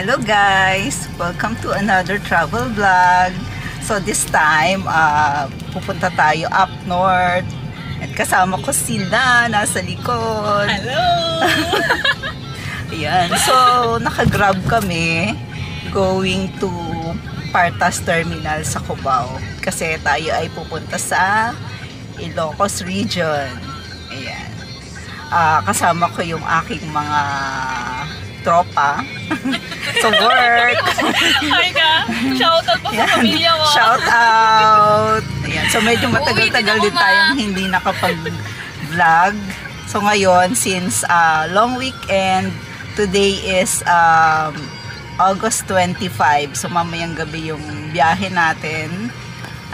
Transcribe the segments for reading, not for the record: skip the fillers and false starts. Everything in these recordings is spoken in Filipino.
Hello guys! Welcome to another travel vlog. So this time, pupunta tayo up north. At kasama ko sila, nasa likod. Hello! Ayan. So, naka-grab kami going to Partas Terminal sa Cubao. Kasi tayo ay pupunta sa Ilocos Region. Ayan. Kasama ko yung aking mga tropa sa work. Hi ka! Shoutout po sa pamilya mo. Shout out! Ayan. So medyo matagal-tagal din tayong hindi nakapag-vlog. So ngayon, since long weekend, today is August 25. So mamayang gabi yung biyahe natin.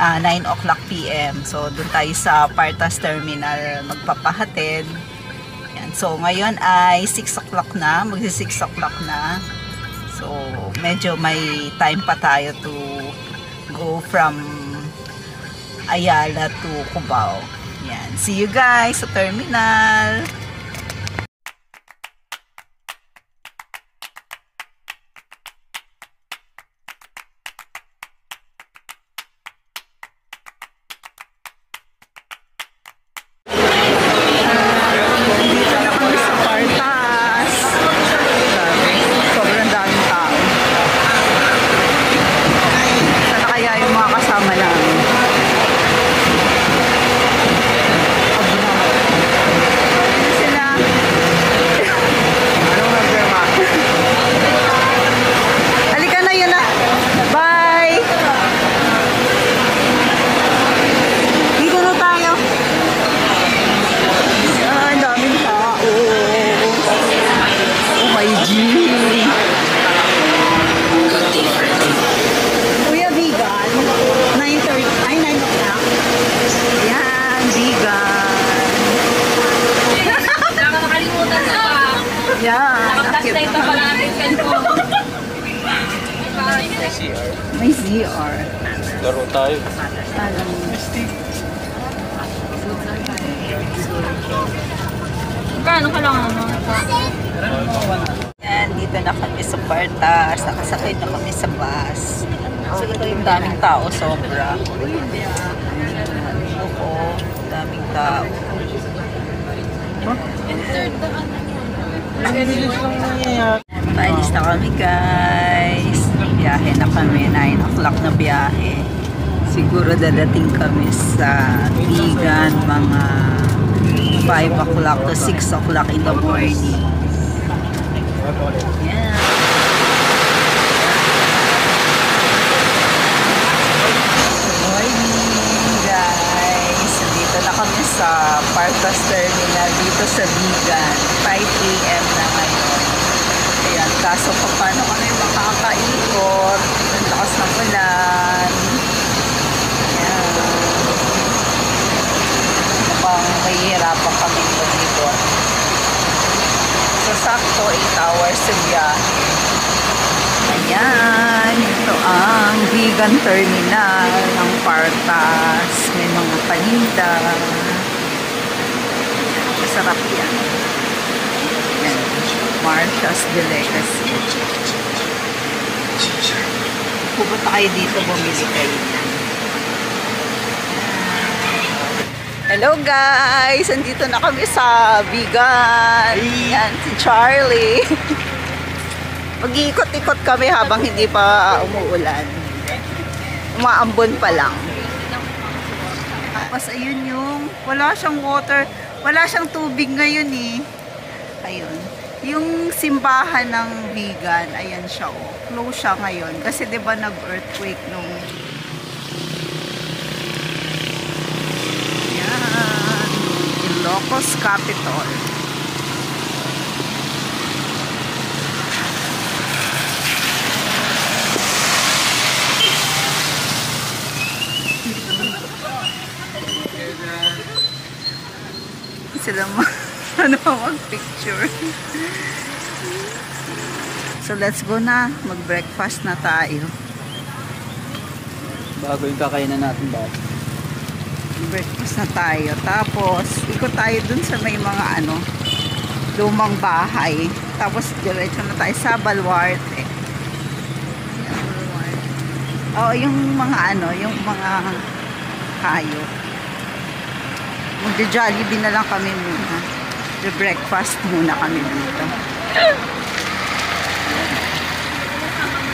9 o'clock PM. So doon tayo sa Partas Terminal magpapahatid. So, ngayon ay 6 o'clock na. Magsi 6 o'clock na. So, medyo may time pa tayo to go from Ayala to Cubao. Yan. See you guys sa terminal. May ZR. Laro tayo. Kano kailangan mo? Yan, dito na kami sa Partas. Nakasakay na kami sa bus. So, ito yung daming tao, sobra. Oo, daming tao. Paalis na kami guys. Biyahe na kami, 9 o'clock na biyahe. Siguro dadating kami sa Vigan mga 5 o'clock to 6 o'clock in the morning. Yeah. Morning guys. Dito na kami sa Partas Terminal dito sa Vigan. 5 AM na ngayon. Ayan, kaso paano kami makakaikot? Ang lakas ng ulan. Ayan. Mukhang mahihirapan kami mag-ikot. So, sakto 8 hours sa biyahe. Ayan, ito ang Vigan Terminal ng Partas. May mga paninda. Masarap yan. Marcia's Delicacy. Pupunta kayo dito, bumili kayo. Hello guys! Andito na kami sa Vigan. Yan, si Charlie. Mag-iikot-ikot kami habang hindi pa umuulan. Umaambon pa lang. Tapos ayun yung, wala siyang water, wala siyang tubig ngayon eh. Ayun. Yung simbahan ng Vigan, ayan siya oh. Close siya ngayon. Kasi diba nag-earthquake nung... Yan. Ilocos Capital. Sila mag-picture. So let's go na. Mag-breakfast na tayo. Bago yung kakainin natin ba? Breakfast na tayo. Tapos, ikot tayo dun sa may mga lumang bahay. Tapos, diretso na tayo sa Baluarte. Oo, yung mga ano, yung mga hayop. Magja-Jollibee na lang kami muna. Breakfast muna kami dito.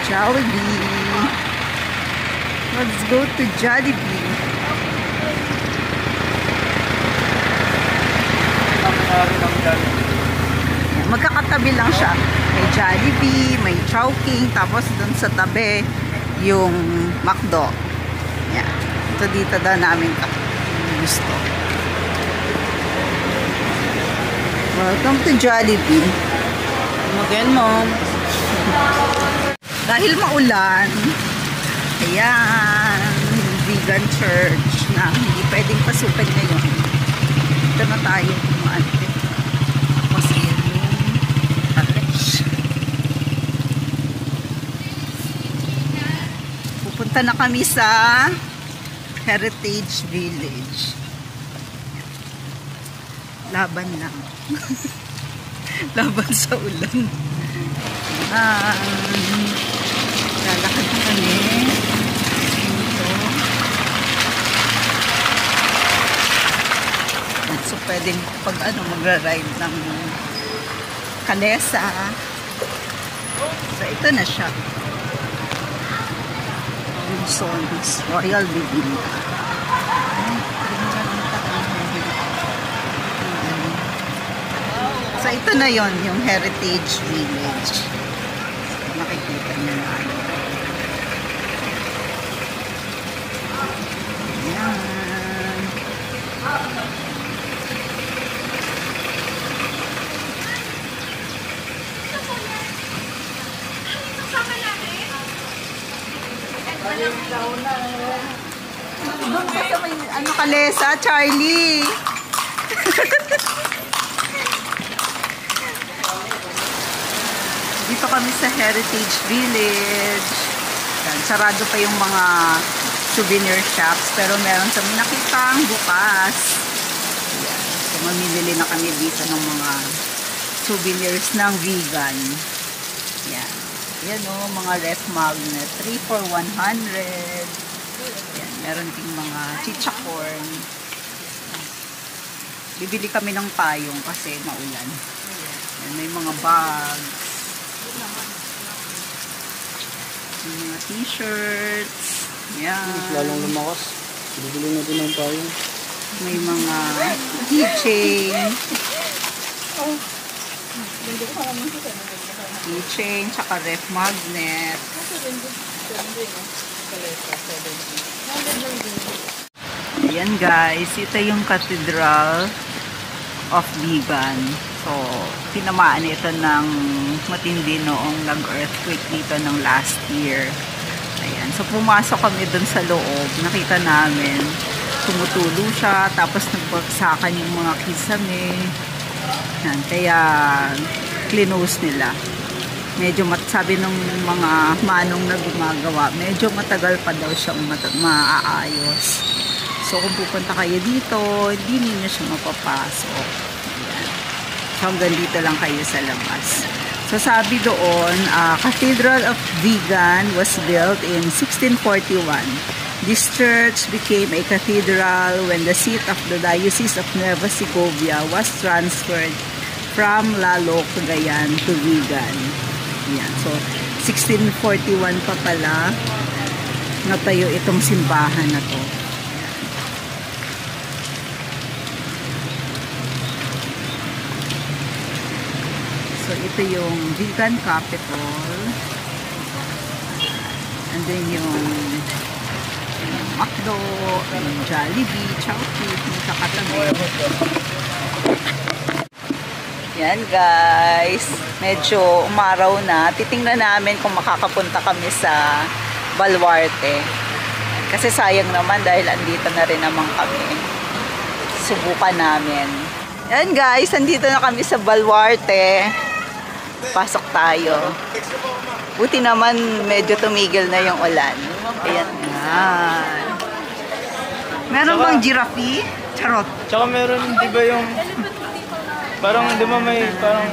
Jollibee. Let's go to Jollibee. Magkakatabi lang siya. May Jollibee, may Chowking, tapos dun sa tabi yung McDo. Yan. Ito dito daw namin gusto. Welcome to Jollibee. Again, Mom. Dahil maulan, ayan, vegan church na hindi pwedeng pasukan ngayon. Ito na tayo kumante. Tapos yun yung attach. Pupunta na kami sa Heritage Village. Laban lang. Laban sa ulan. Lalakad na kami. Dito. So, pwedeng pag ano, magra-ride ng kalesa. So, ito na siya. Wilson's Royal Bibingka. So, ito na yon yung Heritage Village. Makikita nyo na. Ayan. Doon pa sa may ano kalesa, Charlie. Dito kami sa Heritage Village. Yan, sarado pa yung mga souvenir shops. Pero meron kami nakitang bukas. Yan. So, mamimili na kami dito ng mga souvenirs ng vegan. Yan. Yan o, mga ref magnet. 3 for 100. Yan. Meron ding mga chicha corn. Bibili kami ng payong kasi maulan. Yan, may mga bags. May mga t-shirts. Yan. Lalong lumakas. Bibili natin ng payong. May mga keychain. Keychain, tsaka ref magnet. Ayan guys, ito yung Cathedral of Vegan. So, tinamaan ito ng matindi noong nag-earthquake dito ng last year. Ayan. So, pumasok kami dun sa loob. Nakita namin, tumutulo siya. Tapos, nagbagsakan yung mga kisame. Ayan. Kaya, clinose nila. Medyo, sabi ng mga manong na gumagawa, medyo matagal pa daw siyang maaayos. So, kung pupunta kayo dito, hindi niyo siya mapapasok. Ayan. So, hanggang dito lang kayo sa labas. So, sabi doon, Cathedral of Vegan was built in 1641. This church became a cathedral when the seat of the Diocese of Nueva Segovia was transferred from Lalo, Cagayan to Vigan. Ayan. So, 1641 pa pala natayo itong simbahan na to. So, ito yung Vegan Capital. And then yung McDo, yung Jollibee, Chowking, yung kakatabi. Yan guys. Medyo umaraw na. Titingnan namin kung makakapunta kami sa Baluarte. Kasi sayang naman dahil andito na rin naman kami. Subukan namin. Yan guys, andito na kami sa Baluarte. Pasok tayo. Buti naman medyo tumigil na yung ulan. Ayan nga. Meron bang giraffe? Charot. Tsaka meron, di ba yung... Parang, di ba may parang...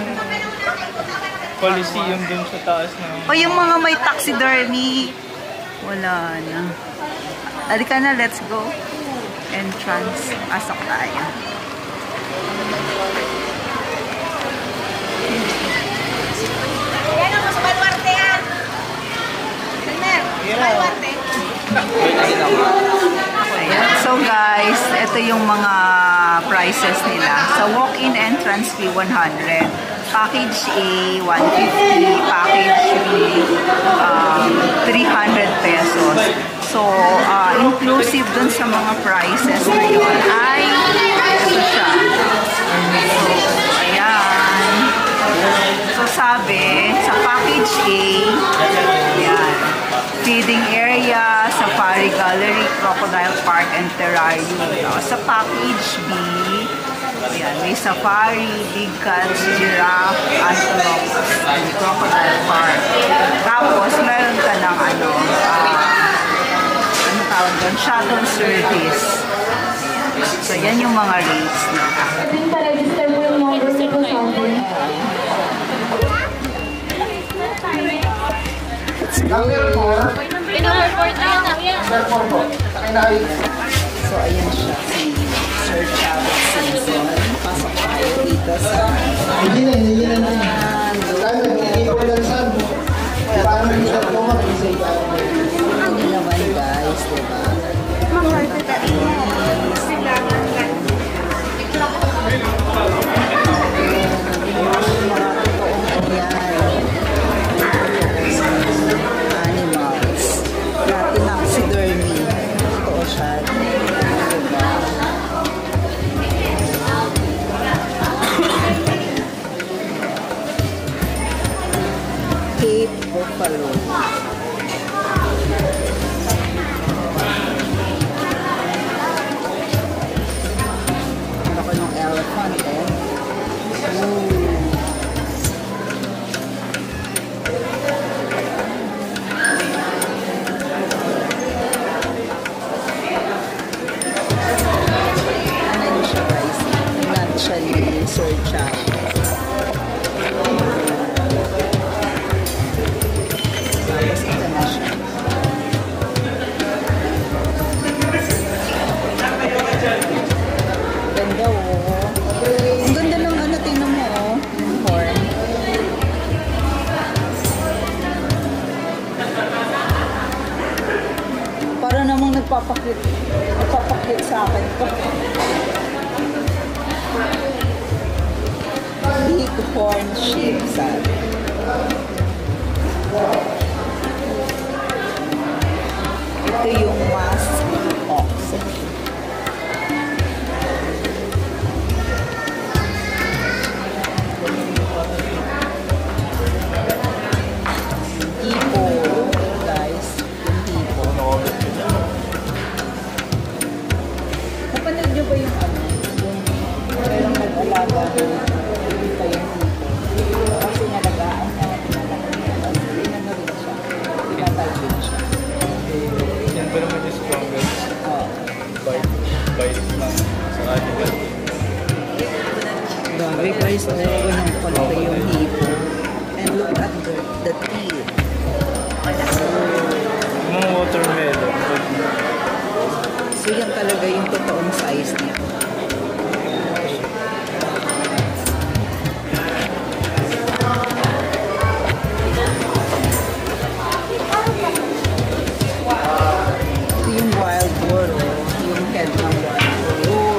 Coliseum dun sa taas na... O yung mga may taxidermy. Wala na. Halika na, let's go. Entrance. Pasok tayo. Yan ang mas balwarte yan. Tanmer, balwarte. Ayan. So guys, ito yung mga prices nila. Sa walk-in entrance fee, 100. Package A, 150. Package B, 300 pesos. So, inclusive dun sa mga prices na yun ay ito siya. So, ayan. So, sabi, sa package A, ayan, feeding area, safari gallery, crocodile park, and terrarium. Sa package B, ayan, may safari, big cats, giraffe, antelope, and crocodile park. Tapos, meron ka ng ano tawag doon, shuttle service. Ayan. So, yan yung mga rates nila. Pa-register mo yung number ko sa akin. Number 4. Number 4 na yan. Number 4 po. Sakay na kayo. So, ayan siya. Si Sir Chavez Simpson. Pasok tayo dito sa Hindi na. Kaya nagiging ko lang saan. Paano nila po mag-isay tayo. ano naman guys, diba? Animals. Taxidermy. Totoo siya. Diba? Cape Buffalo. Ako ng elephant, eh. Ooh. Ano yun siya, guys? Not siya ni Sir Chow. Tapos ito na siya. Ganda, oh. Ang ganda ng ano, tingnan mo, oh. Yung horn. Para namang nagpapakit sa akin. Big horn shape, sabi. Ito yung mask oxen. Tipo, guys. Yung tipo. Napanood nyo ba yung ano? Yung merong nag-alaga hindi pa yung tipo. Kasi nalagaan niya. Tapos inano rin siya. Pinatay din siya. Yan ba naman yung strongest Oh. bite lang sa animal? Grabe guys, ganyan pala yung hipo. And look at the teeth. Mga watermelon. So yan talaga yung totoong size niya. Ito yung wild boar, oh. Yung head ng wild boar.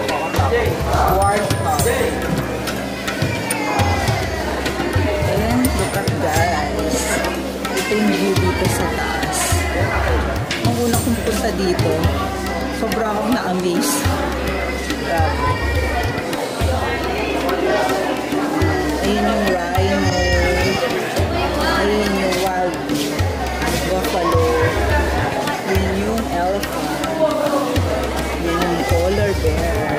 Warthog. And look at guys. Ito yung view dito sa taas. Ang una kong punta dito, sobrang akong na-amaze. Grabe. Ayun yung rhino. Ayun yung wild buffalo. Ayun yung elephant. Ayun yung polar bear.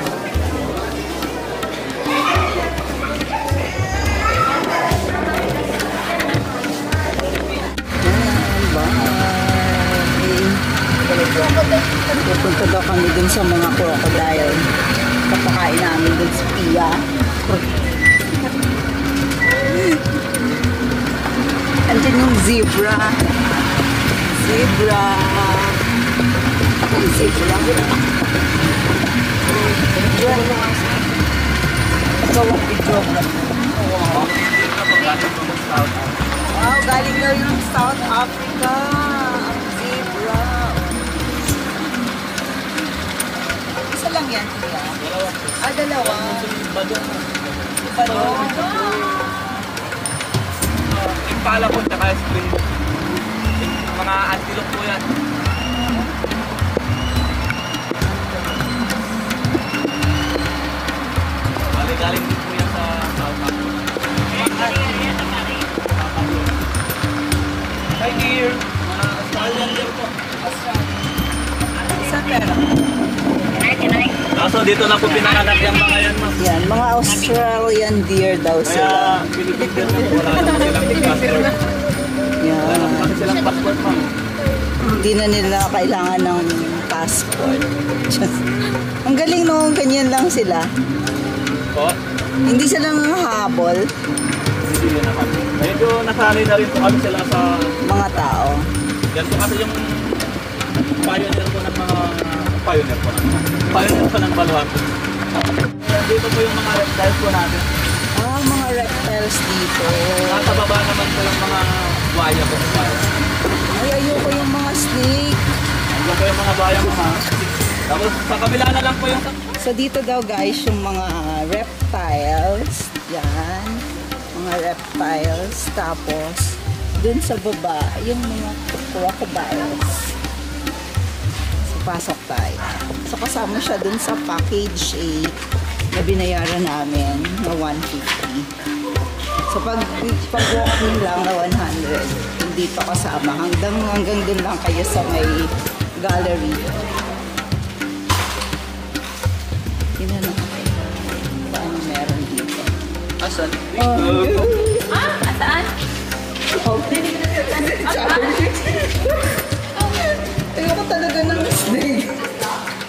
Pupunta daw kami dun sa mga crocodile. Kapakain namin dun sa Pia. Andyan yung zebra. Zebra. Ang zebra. Ito ang picture. Wow, galing daw yung South Africa. Ang zebra. Isa lang yan, kuya? Dalawa. Yung pala po, tsaka spring. Mga antelope po yan. Galing din po yan sa South Africa. Hi dear! Mga Australian din po. Sa pera. Kaso dito na po pinanganak yung mga yan, ma'am. Yan, mga Australian deer daw Kaya sila. pinipigyan na po, wala naman silang passport. Yan. Wala naman silang passport, ma'am. Hindi na nila kailangan ng passport. Ang galing no, ganyan lang sila. Po? Hindi sila habol, Hindi na naman. Medyo nasanay na rin po kami sila sa... mga tao. Yan po kasi yung pioneer po ng mga... Pioneer po ng Baluan. Dito po yung mga reptiles po natin. Mga reptiles dito. Nasa baba naman po yung mga buhaya po. Ay, ayoko yung mga snake. Andun po yung mga buhaya po, ha? Tapos sa kabila na lang po yung... So dito daw guys, yung mga reptiles. Yan. Mga reptiles. Tapos, dun sa baba, yung mga crocodiles. So, pasok tayo. So, kasama siya dun sa package 8 na binayaran namin na 150. So, pag walking lang na 100, hindi pa kasama. Hanggang dun lang kayo sa may gallery. Tingnan na kayo. Paano meron dito? Asan? Saan? Ayoko talaga ng snake.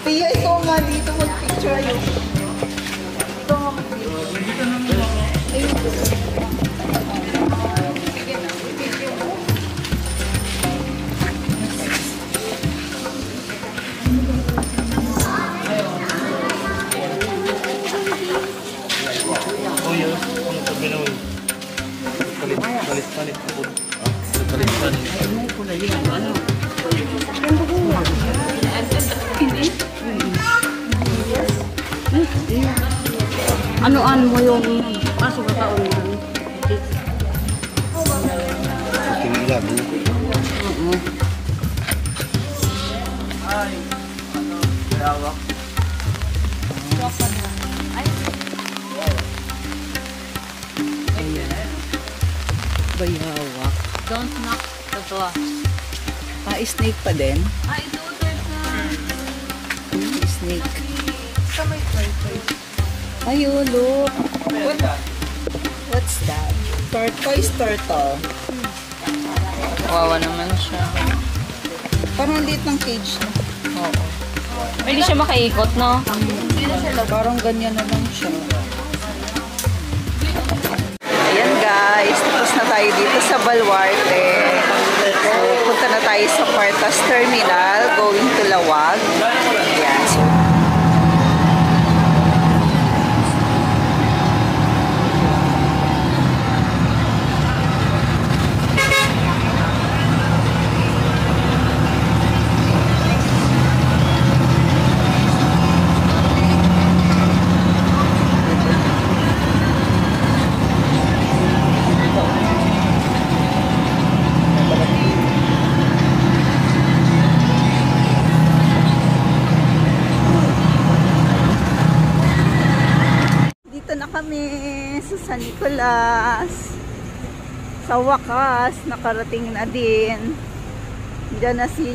Pia, ikaw nga dito mag-picture ayun. Ito nga Palit-palit po. Ano mo yung pasok ka taon yan? Ay, bayawak. bayawak. Don't knock the door. Snake pa din. Ay, ito, there's a... Snake. Ayun, look. What's that? Tortoise turtle. Kawawa naman siya. Parang liit ng cage na. Oo. Pwede siya makaikot, no? Parang ganyan na lang siya. Ayan guys, tapos na tayo dito sa Baluarte. So, punta na tayo sa Quartas Terminal, going to Lawag. Ayan. So, kami sa San Nicolas. Sa wakas, nakarating na din. Diyan na si